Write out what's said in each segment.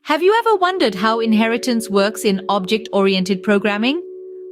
Have you ever wondered how inheritance works in object-oriented programming?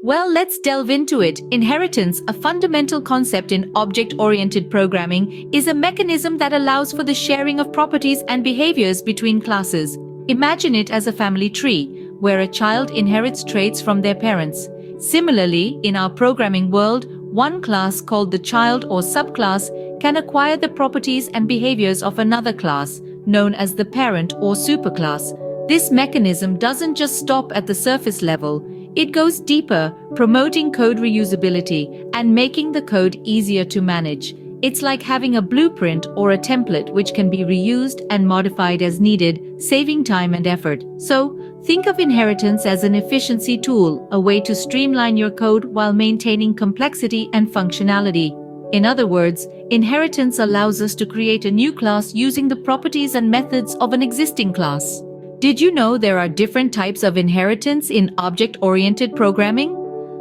Well, let's delve into it. Inheritance, a fundamental concept in object-oriented programming, is a mechanism that allows for the sharing of properties and behaviors between classes. Imagine it as a family tree, where a child inherits traits from their parents. Similarly, in our programming world, one class called the child or subclass can acquire the properties and behaviors of another class, known as the parent or superclass. This mechanism doesn't just stop at the surface level. It goes deeper, promoting code reusability and making the code easier to manage. It's like having a blueprint or a template which can be reused and modified as needed, saving time and effort. So, think of inheritance as an efficiency tool, a way to streamline your code while maintaining complexity and functionality. In other words, inheritance allows us to create a new class using the properties and methods of an existing class. Did you know there are different types of inheritance in object-oriented programming?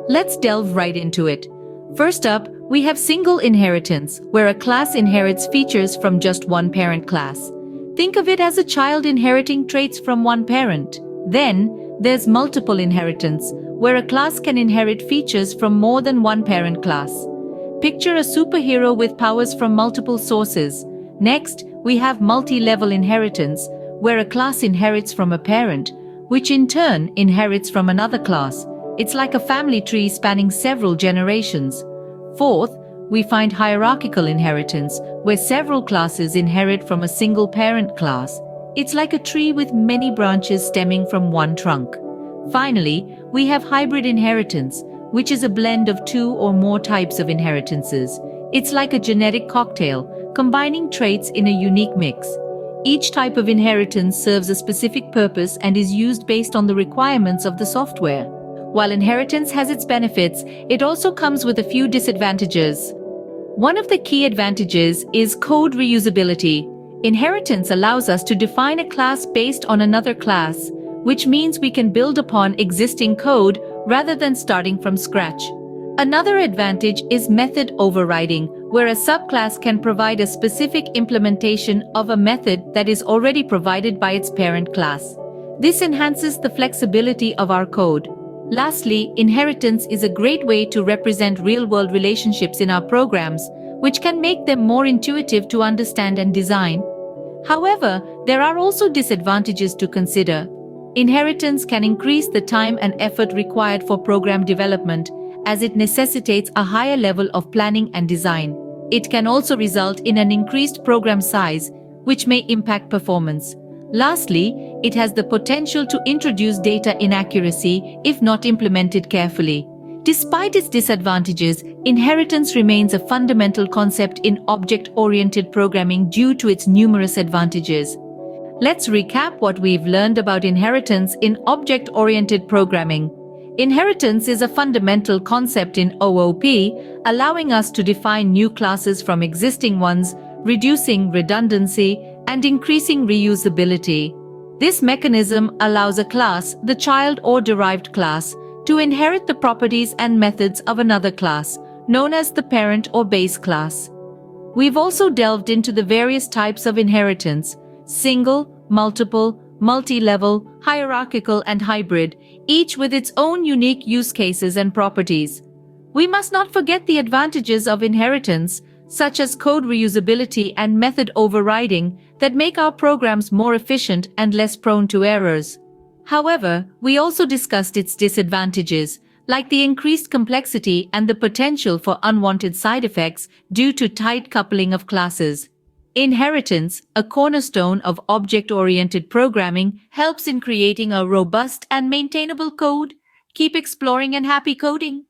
Let's delve right into it. First up, we have single inheritance, where a class inherits features from just one parent class. Think of it as a child inheriting traits from one parent. Then, there's multiple inheritance, where a class can inherit features from more than one parent class. Picture a superhero with powers from multiple sources. Next, we have multi-level inheritance, where a class inherits from a parent, which in turn inherits from another class. It's like a family tree spanning several generations. Fourth, we find hierarchical inheritance, where several classes inherit from a single parent class. It's like a tree with many branches stemming from one trunk. Finally, we have hybrid inheritance, which is a blend of two or more types of inheritances. It's like a genetic cocktail, combining traits in a unique mix. Each type of inheritance serves a specific purpose and is used based on the requirements of the software. While inheritance has its benefits, it also comes with a few disadvantages. One of the key advantages is code reusability. Inheritance allows us to define a class based on another class, which means we can build upon existing code rather than starting from scratch. Another advantage is method overriding, where a subclass can provide a specific implementation of a method that is already provided by its parent class. This enhances the flexibility of our code. Lastly, inheritance is a great way to represent real-world relationships in our programs, which can make them more intuitive to understand and design. However, there are also disadvantages to consider. Inheritance can increase the time and effort required for program development, as it necessitates a higher level of planning and design. It can also result in an increased program size, which may impact performance. Lastly, it has the potential to introduce data inaccuracy if not implemented carefully. Despite its disadvantages, inheritance remains a fundamental concept in object-oriented programming due to its numerous advantages. Let's recap what we've learned about inheritance in object-oriented programming. Inheritance is a fundamental concept in OOP, allowing us to define new classes from existing ones, reducing redundancy and increasing reusability. This mechanism allows a class, the child or derived class, to inherit the properties and methods of another class, known as the parent or base class. We've also delved into the various types of inheritance: single, multiple, multi-level, hierarchical, and hybrid, each with its own unique use cases and properties. We must not forget the advantages of inheritance, such as code reusability and method overriding, that make our programs more efficient and less prone to errors. However, we also discussed its disadvantages, like the increased complexity and the potential for unwanted side effects due to tight coupling of classes. Inheritance, a cornerstone of object-oriented programming, helps in creating a robust and maintainable code. Keep exploring and happy coding!